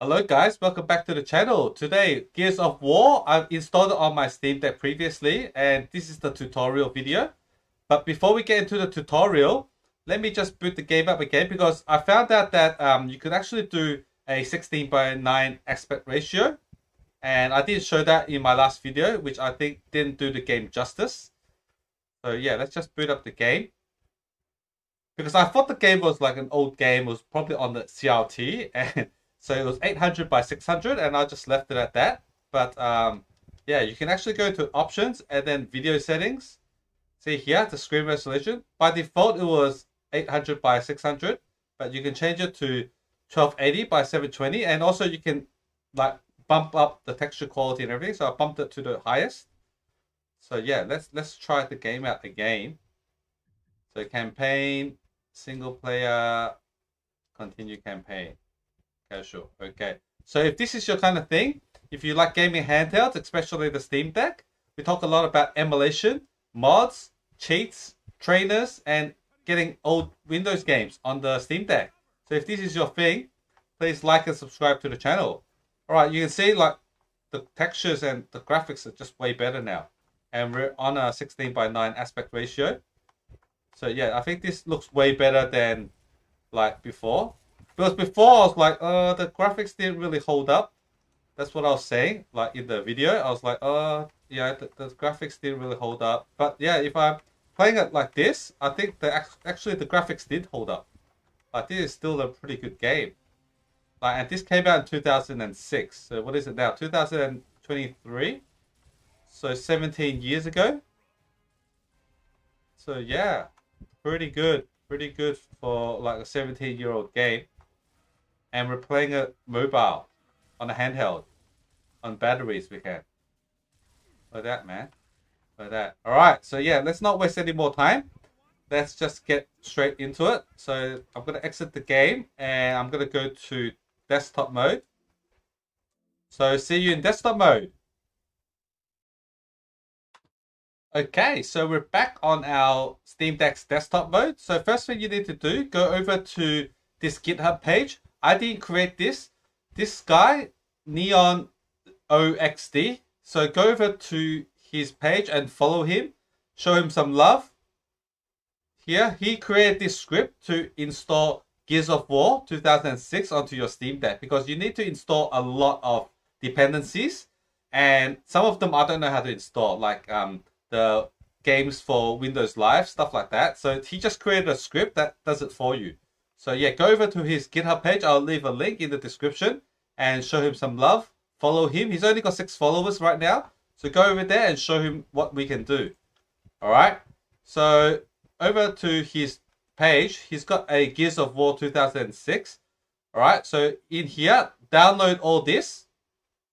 Hello guys, welcome back to the channel. Today, Gears of War, I've installed it on my Steam Deck previously, and this is the tutorial video. But before we get into the tutorial, let me just boot the game up again because I found out that you could actually do a 16:9 aspect ratio. And I did show that in my last video, which I think didn't do the game justice. So yeah, let's just boot up the game. Because I thought the game was like an old game, it was probably on the CRT, and so it was 800 by 600, and I just left it at that. But yeah, you can actually go to options and then video settings. See here, the screen resolution. By default, it was 800 by 600, but you can change it to 1280 by 720, and also you can like bump up the texture quality and everything. So I bumped it to the highest. So yeah, let's try the game out again. So campaign, single player, continue campaign. Casual. Okay. So if this is your kind of thing, if you like gaming handhelds, especially the Steam Deck, we talk a lot about emulation, mods, cheats, trainers, and getting old Windows games on the Steam Deck. So if this is your thing, please like and subscribe to the channel. Alright, you can see like the textures and the graphics are just way better now. And we're on a 16:9 aspect ratio. So yeah, I think this looks way better than like before. Because before I was like, the graphics didn't really hold up. That's what I was saying, like in the video. I was like, yeah, the graphics didn't really hold up. But yeah, if I'm playing it like this, I think actually the graphics did hold up. Like this is still a pretty good game. Like, and this came out in 2006. So what is it now? 2023. So 17 years ago. So yeah, pretty good. Pretty good for like a 17-year-old game. And we're playing it mobile, on a handheld, on batteries we can. Like that, man. Like that. Alright, so yeah, let's not waste any more time. Let's just get straight into it. So I'm going to exit the game and I'm going to go to desktop mode. So see you in desktop mode. Okay, so we're back on our Steam Deck's desktop mode. So first thing you need to do, go over to this GitHub page. I didn't create this. This guy, Neon OXD. So go over to his page and follow him. Show him some love. Here, he created this script to install Gears of War 2006 onto your Steam Deck. Because you need to install a lot of dependencies. And some of them I don't know how to install. Like the games for Windows Live, stuff like that. So he just created a script that does it for you. So yeah, go over to his GitHub page. I'll leave a link in the description and show him some love. Follow him. He's only got 6 followers right now. So go over there and show him what we can do. Alright. So over to his page, he's got a Gears of War 2006. Alright. So in here, download all this.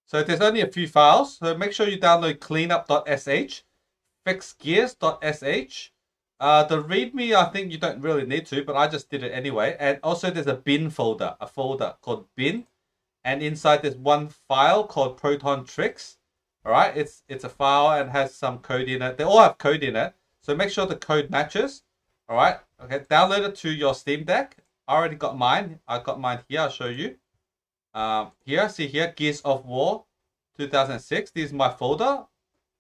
So there's only a few files. So make sure you download cleanup.sh, fix-gears.sh. The README, I think you don't really need to, but I just did it anyway. And also there's a bin folder, a folder called bin. And inside there's one file called PROTON tricks. Alright, it's a file and has some code in it. They all have code in it. So make sure the code matches. Alright, okay, download it to your Steam Deck. I already got mine. I got mine here, I'll show you. Here, see here, Gears of War 2006. This is my folder.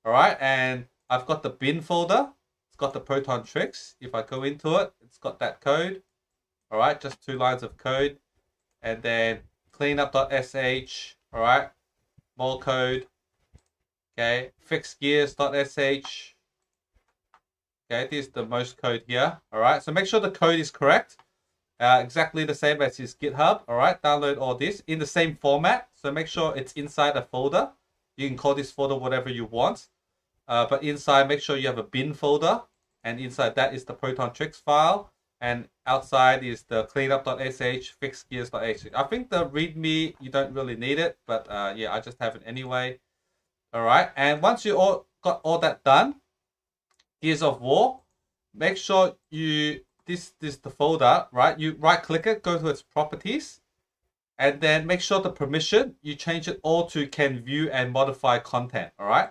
Alright, and I've got the bin folder. Got the PROTON tricks. If I go into it, it's got that code. Alright, just 2 lines of code. And then cleanup.sh. Alright, more code. Okay, fix-gears.sh. Okay, this is the most code here. Alright, so make sure the code is correct. Exactly the same as his GitHub. Alright, download all this in the same format. So make sure it's inside a folder. You can call this folder whatever you want. But inside, make sure you have a bin folder. And inside that is the PROTON tricks file. And outside is the cleanup.sh, fix-gears.sh. I think the README, you don't really need it. But yeah, I just have it anyway. Alright, and once you all got all that done, Gears of War, make sure you, this is the folder, right? You right click it, go to its properties. And then make sure the permission, you change it all to can view and modify content. Alright.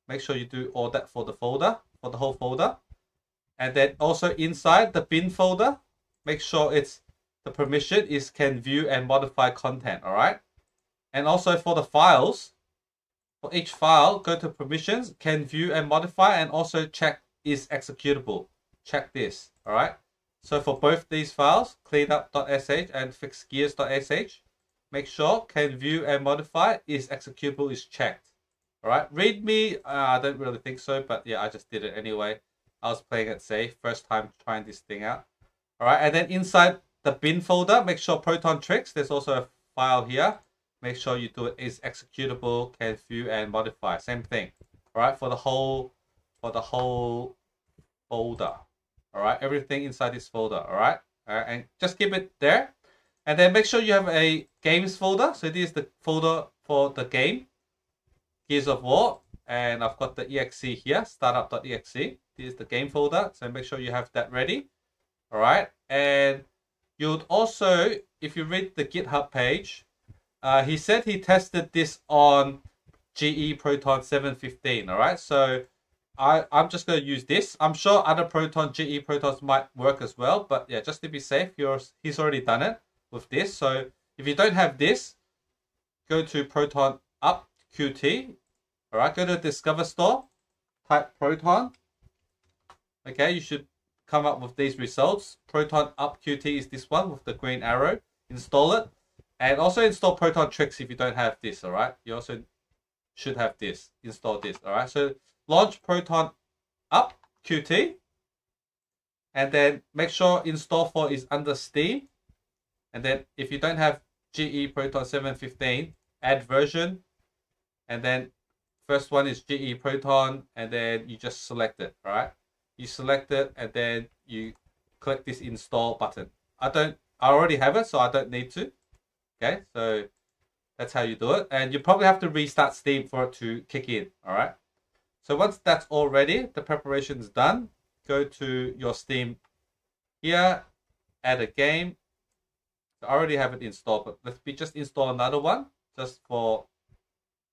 Make sure you do all that for the folder, for the whole folder. And then also inside the bin folder, make sure it's the permission is can view and modify content. All right. And also for the files, for each file, go to permissions, can view and modify, and also check is executable. Check this, all right? So for both these files, cleanup.sh and fix-gears.sh, make sure can view and modify is executable is checked. All right, readme, I don't really think so, but yeah, I just did it anyway. I was playing it safe, first time trying this thing out. All right, and then inside the bin folder, make sure Proton Tricks, there's also a file here. Make sure you do it is executable, can view and modify. Same thing. All right, for the whole folder. All right, everything inside this folder. All right, and just keep it there. And then make sure you have a games folder. So this is the folder for the game, Gears of War, and I've got the exe here, startup.exe. This is the game folder. So make sure you have that ready. All right, and you'd also, if you read the GitHub page. He said he tested this on GE Proton 715, all right? So I'm just going to use this. I'm sure other Proton, GE Protons might work as well, but yeah, just to be safe, he's already done it with this. So if you don't have this, go to Proton Up Qt, all right? Go to Discover Store, type Proton. Okay, you should come up with these results. Proton Up Qt is this one with the green arrow. Install it. And also install Proton Tricks if you don't have this, all right? You also should have this. Install this, all right? So launch Proton Up Qt. And then make sure install for is under Steam. And then if you don't have GE Proton 715, add version. And then first one is GE Proton. And then you just select it, all right? You select it and then you click this install button. I already have it, so I don't need to. Okay, so that's how you do it. And you probably have to restart Steam for it to kick in, all right? So once that's all ready, the preparation is done. Go to your Steam here, add a game. I already have it installed, but let me just install another one just for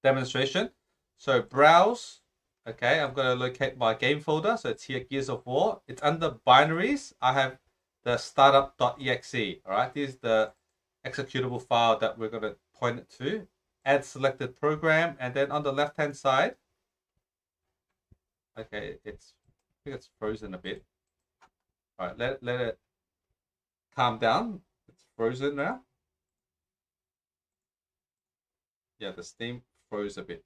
demonstration. So browse, okay, I'm going to locate my game folder. So it's here, Gears of War. It's under binaries. I have the startup.exe, all right? This is the executable file that we're going to point it to. Add selected program, and then on the left hand side, okay, I think it's frozen a bit. All right, let it calm down. It's frozen now. Yeah, the Steam froze a bit,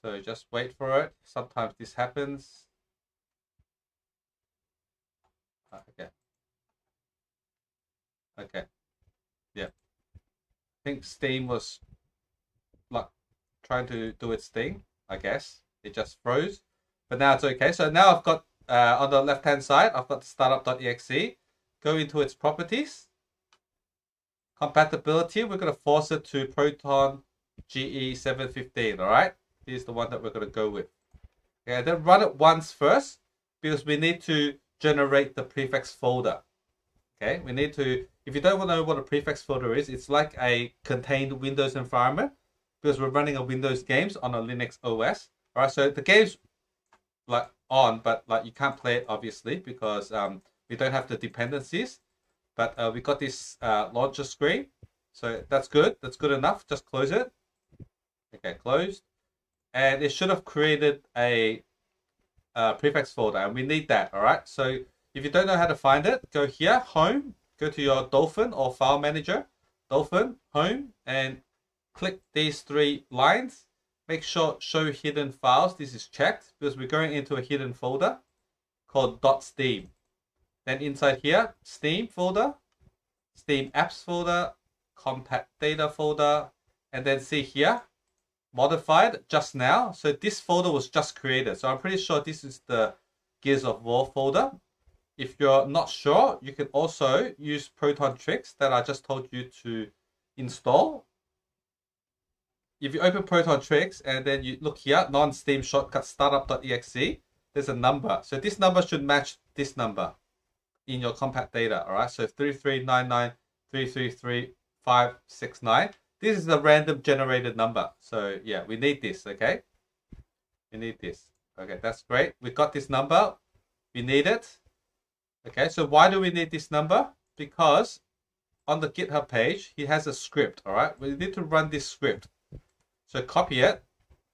so just wait for it. Sometimes this happens. Okay. Yeah. I think Steam was like trying to do its thing, I guess. It just froze. But now it's okay. So now I've got on the left hand side, I've got the startup.exe. Go into its properties. Compatibility, we're going to force it to Proton GE 715, all right? Here's the one that we're going to go with. Okay, then run it once first because we need to generate the prefix folder. Okay, we need to, if you don't know what a prefix folder is, it's like a contained Windows environment because we're running a Windows games on a Linux OS. All right, so the game's like on, but like you can't play it obviously because we don't have the dependencies. But we got this launcher screen, so that's good. That's good enough. Just close it. Okay, closed. And it should have created a prefix folder, and we need that. All right, so if you don't know how to find it, go here, home, go to your Dolphin or file manager, Dolphin, home, and click these three lines. Make sure show hidden files. This is checked because we're going into a hidden folder called .steam. Then inside here, Steam folder, Steam apps folder, compatdata folder, and then see here, modified just now. So this folder was just created. So I'm pretty sure this is the Gears of War folder. If you're not sure, you can also use Proton Tricks that I just told you to install. If you open Proton Tricks and then you look here, non-Steam shortcut startup.exe, there's a number. So this number should match this number in your compatdata, all right? So 3399333569. This is a random generated number. So yeah, we need this, okay? We need this. Okay, that's great. We got this number. We need it. Okay, so why do we need this number? Because on the GitHub page, he has a script, all right? We need to run this script. So copy it,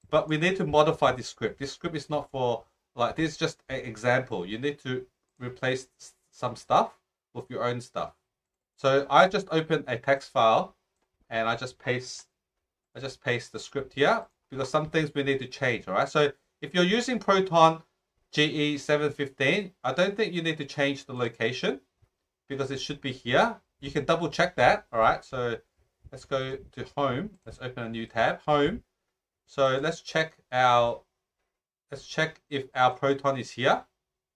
but we need to modify this script. This script is not for, like, this is just an example. You need to replace some stuff with your own stuff. So I just open a text file and I just paste the script here because some things we need to change, all right? So if you're using Proton GE715, I don't think you need to change the location because it should be here. You can double check that, all right? So let's go to home. Let's open a new tab, home. So let's check if our Proton is here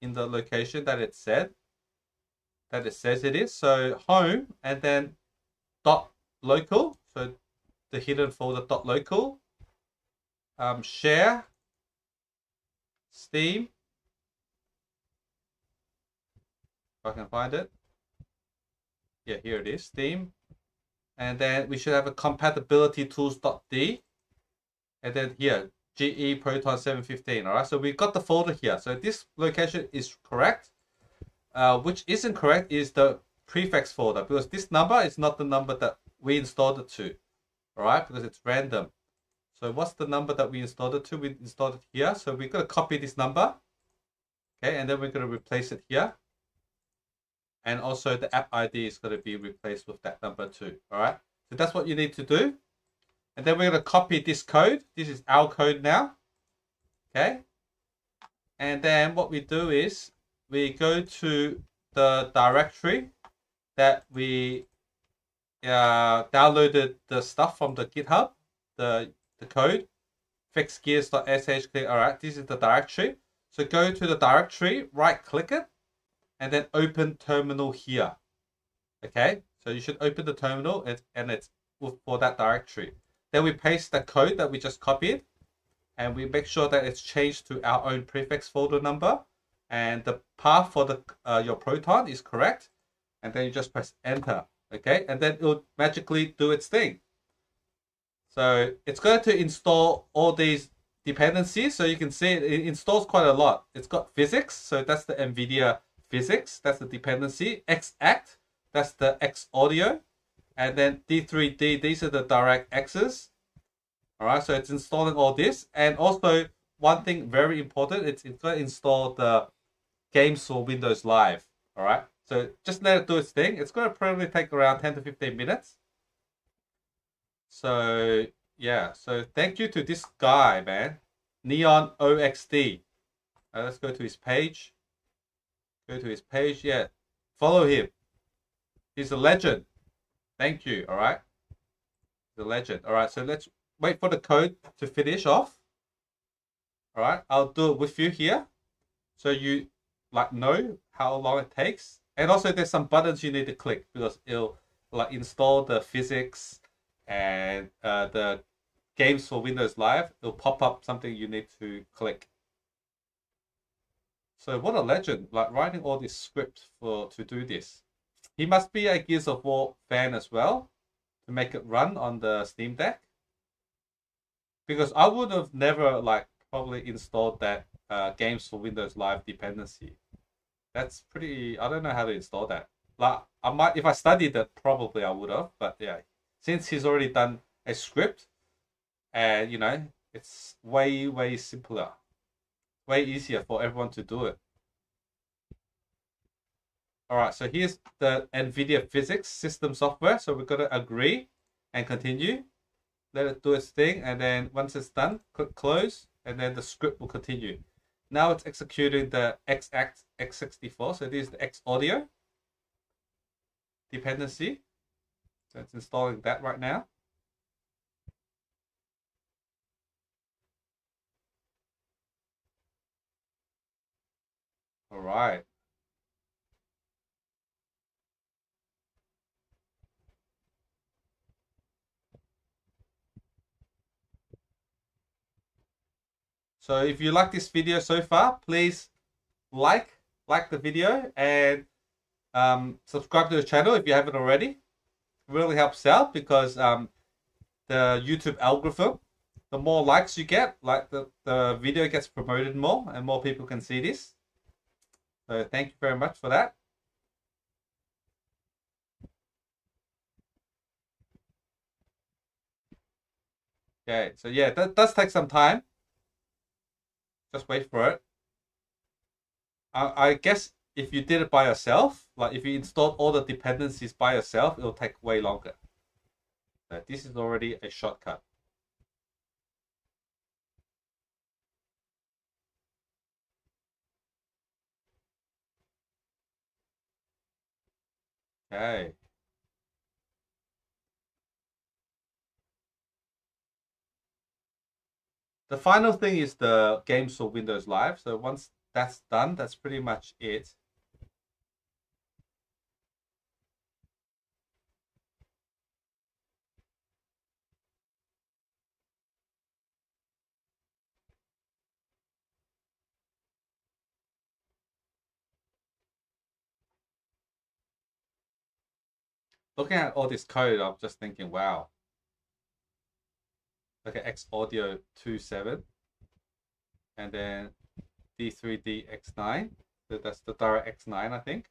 in the location that it says it is. So home and then dot local. So the hidden folder dot local. Share Steam. If I can find it. Yeah, here it is, Steam. And then we should have a compatibilitytools.d. And then here, GE Proton 715. All right, so we got the folder here. So this location is correct. Which isn't correct is the prefix folder because this number is not the number that we installed it to. All right, because it's random. So what's the number that we installed it to? We installed it here. So we're going to copy this number. Okay, and then we're going to replace it here. And also the app ID is going to be replaced with that number too. All right, so that's what you need to do. And then we're going to copy this code. This is our code now. Okay. And then what we do is we go to the directory that we downloaded the stuff from the GitHub, the code, fix-gears.sh. All right, this is the directory. So go to the directory, right click it, and then open terminal here. Okay, so you should open the terminal and it's for that directory. Then we paste the code that we just copied and we make sure that it's changed to our own prefix folder number and the path for the your Proton is correct. And then you just press enter. Okay, and then it will magically do its thing. So it's going to install all these dependencies. So you can see it installs quite a lot. It's got physics. So that's the NVIDIA physics. That's the dependency. XACT. That's the X audio. And then D3D. These are the direct X's. All right. So it's installing all this. And also one thing very important. It's going to install the games for Windows Live. All right. So just let it do its thing. It's going to probably take around 10 to 15 minutes. So yeah, so thank you to this guy, man. Neon OXD. Let's go to his page. Go to his page. Yeah, follow him. He's a legend. Thank you. All right, the legend. All right, so let's wait for the code to finish off. All right, I'll do it with you here, so you like know how long it takes. And also, there's some buttons you need to click because it'll like install the physics and the games for Windows Live. It'll pop up something you need to click. So what a legend, like writing all this script to do this. He must be a Gears of War fan as well to make it run on the Steam Deck. Because I would have never like probably installed that games for Windows Live dependency. That's pretty, I don't know how to install that. Like I might, if I studied it, probably I would have, but yeah. Since he's already done a script, and you know, it's way simpler, way easier for everyone to do it. All right, so here's the NVIDIA physics system software. So we're gonna agree and continue. Let it do its thing, and then once it's done, click close, and then the script will continue. Now it's executing the XACT X64. So this is the X audio dependency. So it's installing that right now. All right. So if you like this video so far, please like the video and subscribe to the channel if you haven't already. It really helps out because the YouTube algorithm, the more likes you get, like the video gets promoted more and more people can see this. So thank you very much for that. Okay, so yeah, that does take some time. Just wait for it. I guess if you did it by yourself, like if you installed all the dependencies by yourself, it'll take way longer. This is already a shortcut. Okay. The final thing is the games for Windows Live. So once that's done, that's pretty much it. Looking at all this code, I'm just thinking, wow. Look at X Audio 27 and then D3D X9. So that's the direct X9, I think.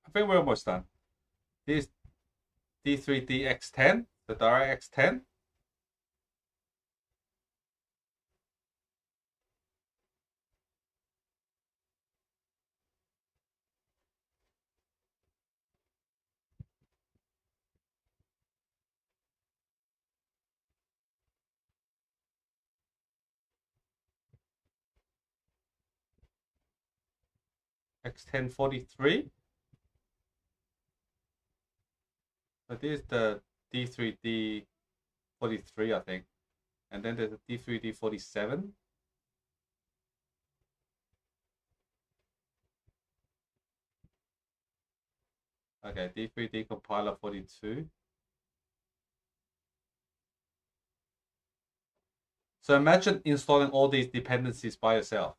I think we're almost done. This D3D X10, the direct X10. X1043. So this is the D3D43, I think. And then there's a D3D47. Okay, D3D compiler 42. So imagine installing all these dependencies by yourself.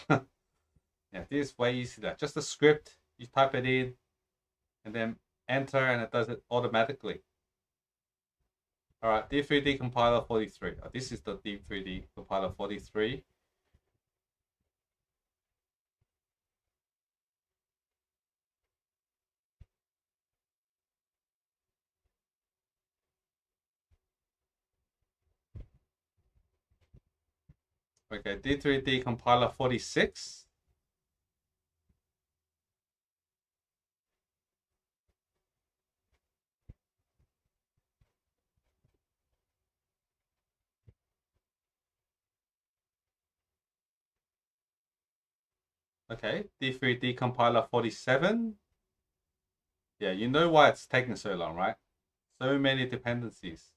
Yeah, this is way easier. Just a script, you type it in, and then enter, and it does it automatically. All right, D3D compiler 43. Oh, this is the D3D compiler 43. Okay, D3D compiler 46. Okay, D3D compiler 47. Yeah, you know why it's taking so long, right? So many dependencies.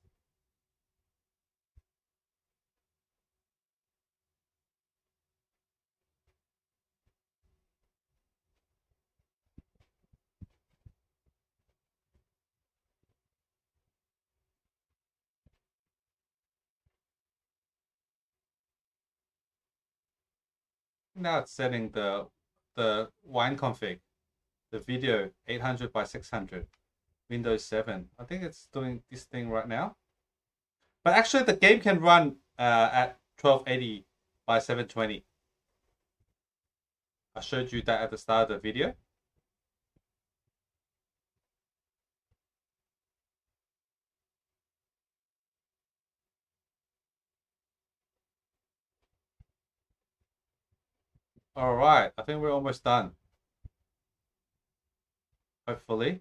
Now it's setting the wine config, the video 800 by 600, Windows 7. I think it's doing this thing right now. But actually, the game can run at 1280 by 720. I showed you that at the start of the video. All right, I think we're almost done. Hopefully.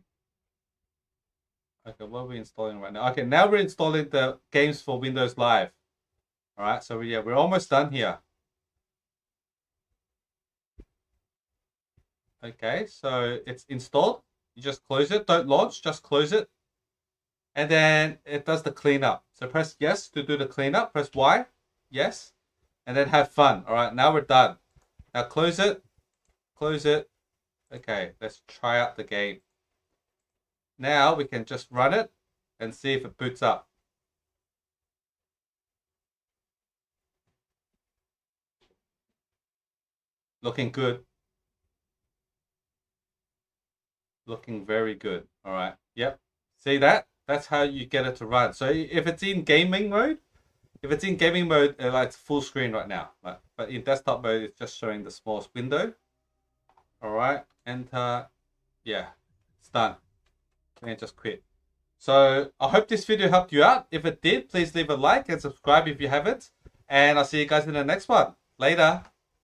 Okay, what are we installing right now? Okay, now we're installing the games for Windows Live. All right, so yeah, we're almost done here. Okay, so it's installed. You just close it. Don't launch, just close it. And then it does the cleanup. So press yes to do the cleanup. Press Y, yes. And then have fun. All right, now we're done. Now close it. Close it. Okay, let's try out the game. Now we can just run it and see if it boots up. Looking good. Looking very good. All right. Yep. See that? That's how you get it to run. So if it's in gaming mode, like it's full screen right now. But in desktop mode, it's just showing the smallest window. All right. Enter. Yeah. It's done. And just quit. So I hope this video helped you out. If it did, please leave a like and subscribe if you haven't. And I'll see you guys in the next one. Later.